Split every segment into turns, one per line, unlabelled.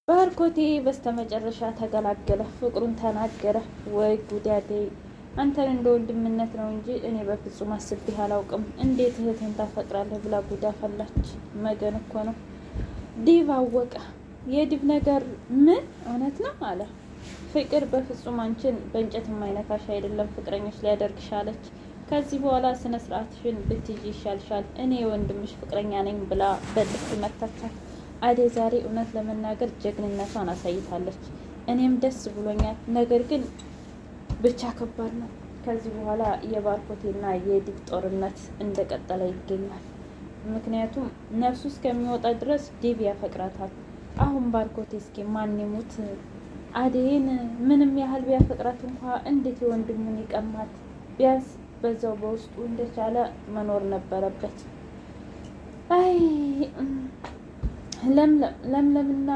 ባርኮቴ በስተመጨረሻ ተገላገለ። ፍቅሩን ተናገረ። ወይ ጉድ! አደይ አንተን እንደ ወንድምነት ነው እንጂ እኔ በፍጹም አስቤህ አላውቅም። እንዴት እህትን ታፈቅራለህ ብላ ጉድ አፈላች። መገን እኮ ነው። ዲቭ አወቀ። የዲቭ ነገር ምን እውነት ነው አለ። ፍቅር በፍጹም አንቺን በእንጨት የማይነካሽ አይደለም ፍቅረኞች ሊያደርግሽ አለች። ከዚህ በኋላ ስነ ስርዓትሽን ብትይዥ ይሻልሻል። እኔ የወንድምሽ ፍቅረኛ ነኝ ብላ በጥፊ መታቻት። አደይ ዛሬ እውነት ለመናገር ጀግንነቷን አሳይታለች። እኔም ደስ ብሎኛል። ነገር ግን ብቻ ከባድ ነው። ከዚህ በኋላ የባርኮቴና የዲቭ ጦርነት እንደቀጠለ ይገኛል። ምክንያቱም ነፍሱ እስከሚወጣ ድረስ ዲቭ ያፈቅራታል። አሁን ባርኮቴ እስኪ ማን ይሙት አደይን ምንም ያህል ቢያፈቅራት እንኳ እንዴት የወንድሙን ይቀማት? ቢያንስ በዛው በውስጡ እንደቻለ መኖር ነበረበት። አይ ለምለምና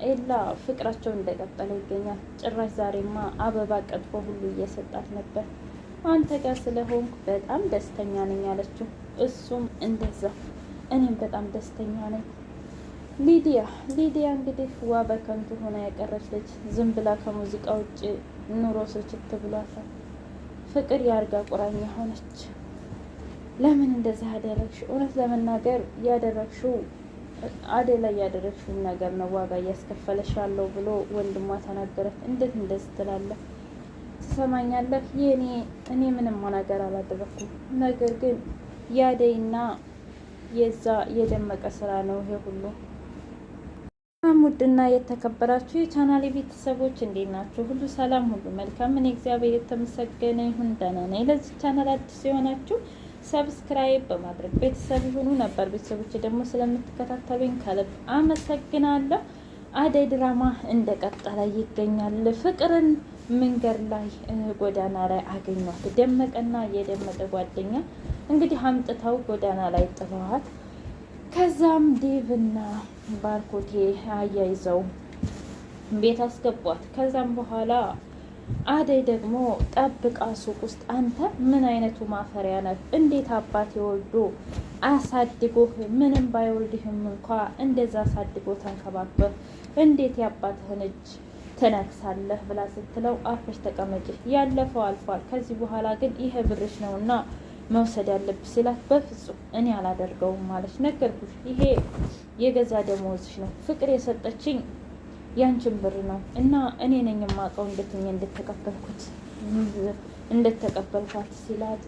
ኤላ ፍቅራቸው እንደቀጠለ ይገኛል። ጭራሽ ዛሬማ አበባ ቀጥፎ ሁሉ እየሰጣት ነበር። አንተ ጋር ስለሆንኩ በጣም ደስተኛ ነኝ አለችው። እሱም እንደዛ እኔም በጣም ደስተኛ ነኝ። ሊዲያ እንግዲህ ዋ በከንቱ ሆና የቀረች ልጅ ዝም ብላ ከሙዚቃ ውጭ ኑሮ ስልችት ብሏታል። ፍቅር የአልጋ ቁራኛ ሆነች። ለምን እንደዛ ያደረግሽው? እውነት ለመናገር ያደረግሽው አደይ ላይ ያደረግሽውን ነገር ነው ዋጋ እያስከፈለሽ ያለው ብሎ ወንድሟ ተናገረት። እንዴት እንደዚህ ትላለህ? ትሰማኛለህ? እኔ ምንም ነገር አላደረኩም። ነገር ግን የአደይና የዛ የደመቀ ስራ ነው ይሄ ሁሉ። ውድና የተከበራችሁ የቻናሌ ቤተሰቦች እንዴት ናችሁ? ሁሉ ሰላም፣ ሁሉ መልካም። እኔ እግዚአብሔር የተመሰገነ ይሁን ደህና ነኝ። ለዚህ ቻናል አዲስ የሆናችሁ ሰብስክራይብ በማድረግ ቤተሰብ ይሁኑ። ነበር ቤተሰቦች ደግሞ ስለምትከታተሉኝ ከልብ አመሰግናለሁ። አደይ ድራማ እንደቀጠለ ይገኛል። ፍቅርን መንገድ ላይ ጎዳና ላይ አገኟት። ደመቀና የደመቀ ጓደኛ እንግዲህ አምጥተው ጎዳና ላይ ጥለዋት፣ ከዛም ዴቭና ባርኮቴ አያይዘው ቤት አስገቧት። ከዛም በኋላ አደይ ደግሞ ጠብቃ ሱቅ ውስጥ አንተ ምን አይነቱ ማፈሪያ ነህ? እንዴት አባት የወልዶ አሳድጎህ ምንም ባይወልድህም እንኳ እንደዛ አሳድጎ ተንከባክበህ እንዴት የአባትህን እጅ ትነክሳለህ? ብላ ስትለው አርፈሽ ተቀመጭ፣ ያለፈው አልፏል። ከዚህ በኋላ ግን ይሄ ብርሽ ነውና መውሰድ ያለብሽ ሲላት፣ በፍጹም እኔ አላደርገውም ማለች። ነገርኩሽ፣ ይሄ የገዛ ደመወዝሽ ነው። ፍቅር የሰጠችኝ ያንቺን ብር ነው እና እኔ ነኝ የማውቀው እንደተቀበልኳት ሲላት፣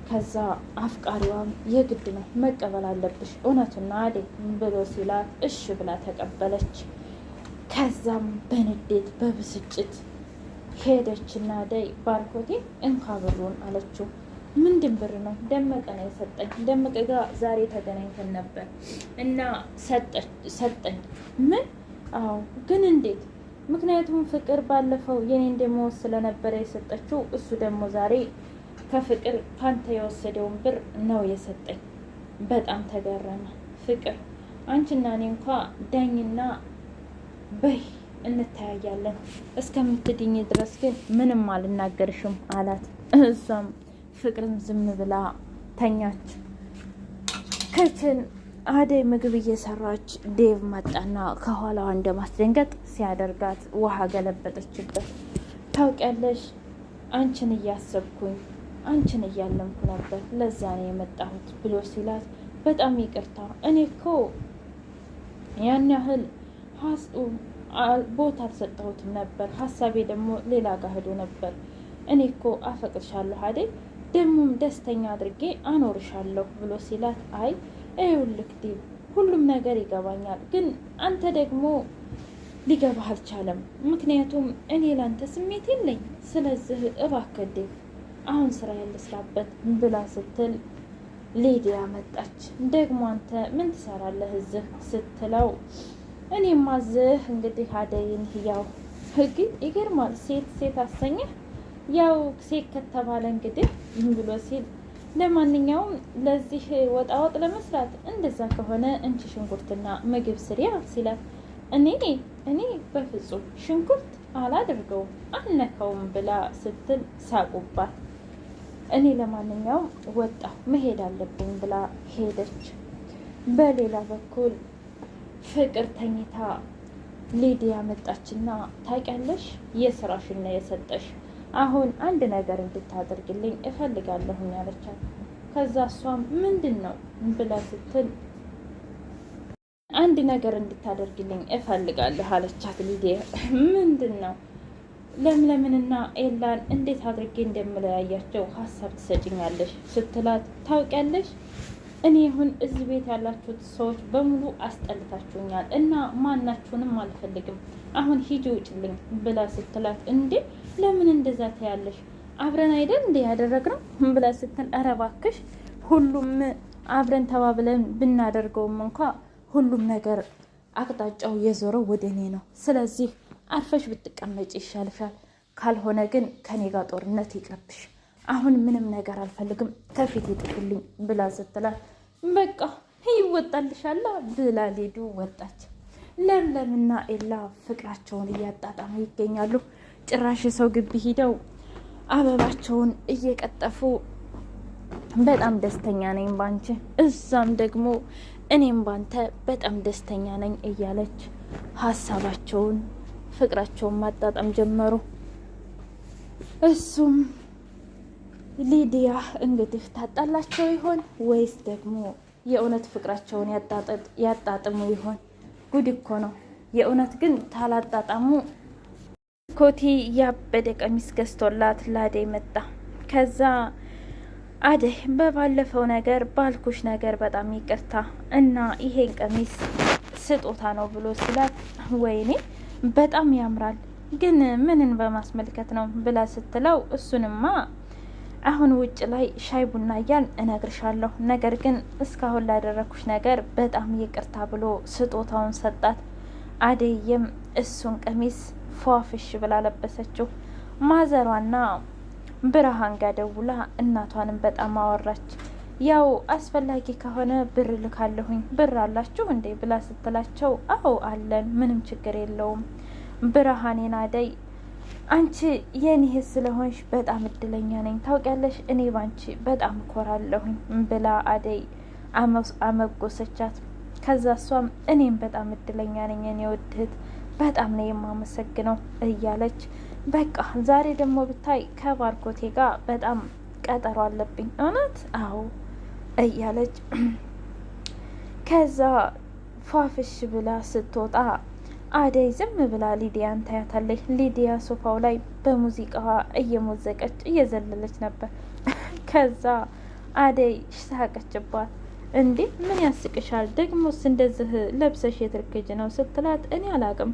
ከዛ አፍቃሪዋም የግድ ነው መቀበል አለብሽ እውነቱና አደይ ብሎ ሲላት እሺ ብላ ተቀበለች። ከዛም በንዴት በብስጭት ሄደችና አደይ ባርኮቴ እንካ ብሩን አለችው። ምንድን ብር ነው? ደመቀ ነው የሰጠኝ። ደመቀ ጋር ዛሬ ተገናኝተን ነበር እና ሰጠኝ። ምን? አዎ፣ ግን እንዴት? ምክንያቱም ፍቅር ባለፈው የኔን ደሞዝ ስለነበረ የሰጠችው፣ እሱ ደግሞ ዛሬ ከፍቅር ካንተ የወሰደውን ብር ነው የሰጠኝ። በጣም ተገረመ ፍቅር። አንቺና እኔ እንኳ ዳኝና በይ እንተያያለን፣ እስከምትድኝ ድረስ ግን ምንም አልናገርሽም አላት። እሷም ፍቅርም ዝም ብላ ተኛች። ክችን አደይ ምግብ እየሰራች ዴቭ መጣና ከኋላዋ እንደማስደንገጥ ሲያደርጋት ውሃ ገለበጠችበት። ታውቂያለሽ አንቺን እያሰብኩኝ አንቺን እያለምኩ ነበር፣ ለዛ ነው የመጣሁት ብሎ ሲላት፣ በጣም ይቅርታ እኔ እኮ ያን ያህል ቦታ አልሰጠሁትም ነበር፣ ሀሳቤ ደግሞ ሌላ ጋር ሄዶ ነበር። እኔ እኮ አፈቅርሻለሁ አደይ፣ ደግሞም ደስተኛ አድርጌ አኖርሻለሁ ብሎ ሲላት፣ አይ ይኸውልህ ዴቭ ሁሉም ነገር ይገባኛል፣ ግን አንተ ደግሞ ሊገባህ አልቻለም። ምክንያቱም እኔ ላንተ ስሜት የለኝ። ስለዚህ እባክህ ዴቭ አሁን ስራ ያልስራበት ብላ ስትል ሊዲያ መጣች። ደግሞ አንተ ምን ትሰራለህ እዚህ ስትለው፣ እኔማ እዚህ እንግዲህ አደይን ያው ህግ ይገርማል፣ ሴት አሰኘህ ያው ሴት ከተባለ እንግዲህ ብሎ ሲል፣ ለማንኛውም ለዚህ ወጣወጥ ለመስራት እንደዛ ከሆነ እንቺ ሽንኩርትና ምግብ ስሪያ ሲላት፣ እኔ በፍጹም ሽንኩርት አላደርገውም አልነካውም ብላ ስትል ሳቁባት። እኔ ለማንኛውም ወጣሁ መሄድ አለብኝ ብላ ሄደች። በሌላ በኩል ፍቅር ተኝታ ሊዲያ መጣችና ታውቂያለሽ የስራሽን ነው የሰጠሽ፣ አሁን አንድ ነገር እንድታደርግልኝ እፈልጋለሁኝ አለቻት። ከዛ እሷም ምንድን ነው ብላ ስትል አንድ ነገር እንድታደርግልኝ እፈልጋለሁ አለቻት። ሊዲያ ምንድን ነው? ለምለምንና ኤላን እንዴት አድርጌ እንደምለያያቸው ሀሳብ ትሰጭኛለሽ ስትላት፣ ታውቂያለሽ እኔ ይሁን እዚህ ቤት ያላችሁት ሰዎች በሙሉ አስጠልታችሁኛል እና ማናችሁንም አልፈልግም፣ አሁን ሂጂ ውጭልኝ ብላ ስትላት፣ እንዴ ለምን እንደዛ ታያለሽ? አብረን አይደል እንዴ ያደረግነው ብላ ስትል፣ ኧረ እባክሽ ሁሉም አብረን ተባብለን ብናደርገውም እንኳ ሁሉም ነገር አቅጣጫው የዞረው ወደ እኔ ነው። ስለዚህ አርፈሽ ብትቀመጭ ይሻልሻል፣ ካልሆነ ግን ከኔ ጋር ጦርነት ይቅርብሽ። አሁን ምንም ነገር አልፈልግም፣ ከፊት ይጥፉልኝ ብላ ስትላት፣ በቃ ይወጣልሻላ ብላ ሊዱ ወጣች። ለምለምና ኤላ ፍቅራቸውን እያጣጣሙ ይገኛሉ። ጭራሽ ሰው ግቢ ሂደው አበባቸውን እየቀጠፉ በጣም ደስተኛ ነኝ ባንቺ፣ እዛም ደግሞ እኔም ባንተ በጣም ደስተኛ ነኝ እያለች ሀሳባቸውን ፍቅራቸውን ማጣጣም ጀመሩ። እሱም ሊዲያ እንግዲህ ታጣላቸው ይሆን ወይስ ደግሞ የእውነት ፍቅራቸውን ያጣጥሙ ይሆን? ጉድ እኮ ነው የእውነት። ግን ታላጣጣሙ ኮቲ ያበደ ቀሚስ ገዝቶላት ለአደይ መጣ። ከዛ አደይ በባለፈው ነገር ባልኩሽ ነገር በጣም ይቅርታ እና ይሄን ቀሚስ ስጦታ ነው ብሎ ሲላት፣ ወይኔ በጣም ያምራል ግን ምንን በማስመልከት ነው ብላ ስትለው፣ እሱንማ አሁን ውጭ ላይ ሻይ ቡና እያልን እነግርሻለሁ፣ ነገር ግን እስካሁን ላደረኩሽ ነገር በጣም ይቅርታ ብሎ ስጦታውን ሰጣት። አደይም እሱን ቀሚስ ፏፍሽ ብላ ለበሰችው። ማዘሯና ብርሃን ጋር ደውላ እናቷንም በጣም አወራች። ያው አስፈላጊ ከሆነ ብር ልካለሁኝ፣ ብር አላችሁ እንዴ ብላ ስትላቸው፣ አዎ አለን፣ ምንም ችግር የለውም። ብርሃኔን አደይ አንቺ የኔ እህት ስለሆንሽ በጣም እድለኛ ነኝ፣ ታውቂያለሽ እኔ ባንቺ በጣም እኮራለሁኝ ብላ አደይ አመጎሰቻት። ከዛ እሷም እኔም በጣም እድለኛ ነኝ የኔ ውድ እህት፣ በጣም ነው የማመሰግነው እያለች በቃ ዛሬ ደግሞ ብታይ ከባርኮቴ ጋር በጣም ቀጠሮ አለብኝ። እውነት? አዎ እያለች ከዛ ፏፍሽ ብላ ስትወጣ አደይ ዝም ብላ ሊዲያን ታያታለች። ሊዲያ ሶፋው ላይ በሙዚቃዋ እየሞዘቀች እየዘለለች ነበር። ከዛ አደይ ሳቀችባት። እንዴ ምን ያስቅሻል? ደግሞስ እንደዚህ ለብሰሽ የትርክጅ ነው ስትላት፣ እኔ አላቅም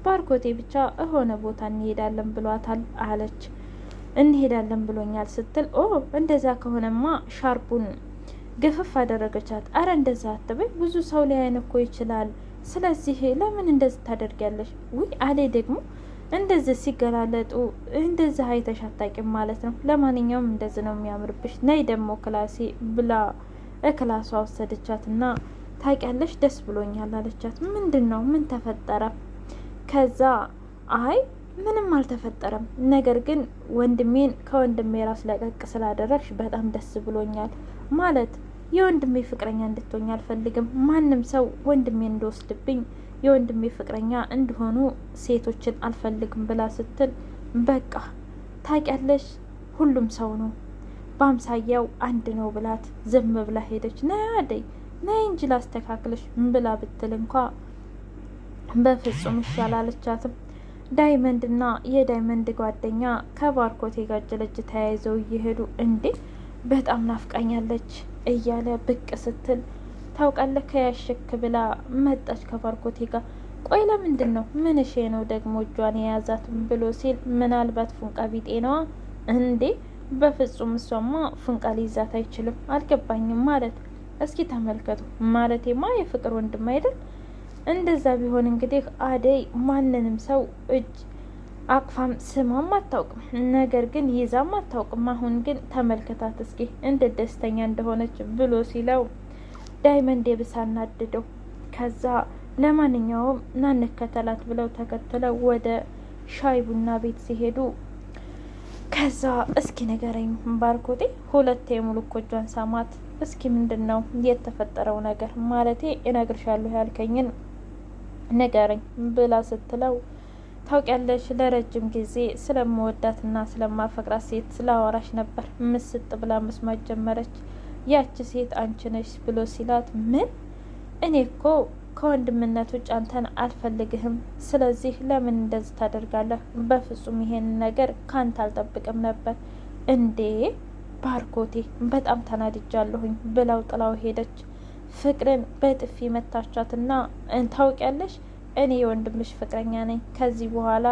ባርኮቴ ብቻ እሆነ ቦታ እንሄዳለን ብሏታል አለች። እንሄዳለን ብሎኛል ስትል፣ ኦ እንደዛ ከሆነማ ሻርፑን ግፍፍ አደረገቻት። አረ እንደዛ አትበይ፣ ብዙ ሰው ሊያየን እኮ ይችላል። ስለዚህ ለምን እንደዚህ ታደርጊያለሽ? ውይ አሌ ደግሞ እንደዚህ ሲገላለጡ እንደዚህ አይተሽ አታውቂም ማለት ነው። ለማንኛውም እንደዚህ ነው የሚያምርብሽ፣ ነይ ደግሞ ክላሴ ብላ ክላሷ ወሰደቻትና ታውቂያለሽ ደስ ብሎኛል አለቻት። ምንድን ነው? ምን ተፈጠረ? ከዛ አይ ምንም አልተፈጠረም፣ ነገር ግን ወንድሜን ከወንድሜ ራስ ለቀቅ ስላደረግሽ በጣም ደስ ብሎኛል። ማለት የወንድሜ ፍቅረኛ እንድትሆኝ አልፈልግም። ማንም ሰው ወንድሜ እንዲወስድብኝ የወንድሜ ፍቅረኛ እንዲሆኑ ሴቶችን አልፈልግም ብላ ስትል፣ በቃ ታውቂያለሽ ሁሉም ሰው ነው በአምሳያው አንድ ነው ብላት ዝም ብላ ሄደች። ነይ አደይ ነይ እንጂ ላስተካክልሽ ብላ ብትል እንኳ በፍጹም ይሻላለቻትም። ዳይመንድ እና የዳይመንድ ጓደኛ ከባርኮቴ ጋር እጅ ለእጅ ተያይዘው እየሄዱ እንዴ በጣም ናፍቃኛለች እያለ ብቅ ስትል ታውቃለህ ከያሸክ ብላ መጣች ከባርኮቴ ጋር። ቆይ ለምንድን ነው ምንሼ ነው ደግሞ እጇን የያዛት ብሎ ሲል ምናልባት ፉንቃ ቢጤ ነዋ እንዴ? በፍጹም እሷማ ፉንቃ ሊይዛት አይችልም። አልገባኝም ማለት እስኪ ተመልከቱ። ማለቴማ የፍቅር ወንድም አይደል? እንደዛ ቢሆን እንግዲህ አደይ ማንንም ሰው እጅ አቅፋም ስማም አታውቅም፣ ነገር ግን ይዛም አታውቅም። አሁን ግን ተመልከታት እስኪ እንዴት ደስተኛ እንደሆነች ብሎ ሲለው ዳይመንድ የብሳ እናድደው። ከዛ ለማንኛውም ናንከተላት ብለው ተከትለው ወደ ሻይ ቡና ቤት ሲሄዱ ከዛ እስኪ ንገረኝ ባርኮቴ፣ ሁለቴ ሙሉ እኮ እጇን ሳማት። እስኪ ምንድን ነው የተፈጠረው ነገር? ማለቴ እነግርሻለሁ ያልከኝን ንገረኝ ብላ ስትለው ታውቂያለሽ ለረጅም ጊዜ ስለምወዳትና ስለማፈቅራት ሴት ስላወራሽ ነበር። ምስጥ ብላ መስማት ጀመረች። ያቺ ሴት አንቺ ነሽ ብሎ ሲላት ምን? እኔ እኮ ከወንድምነት ውጭ አንተን አልፈልግህም። ስለዚህ ለምን እንደዚህ ታደርጋለህ? በፍጹም ይሄን ነገር ካንተ አልጠብቅም ነበር። እንዴ ባርኮቴ በጣም ተናድጃለሁኝ ብለው ጥላው ሄደች። ፍቅርን በጥፊ መታቻትና ታውቂያለሽ እኔ የወንድምሽ ፍቅረኛ ነኝ። ከዚህ በኋላ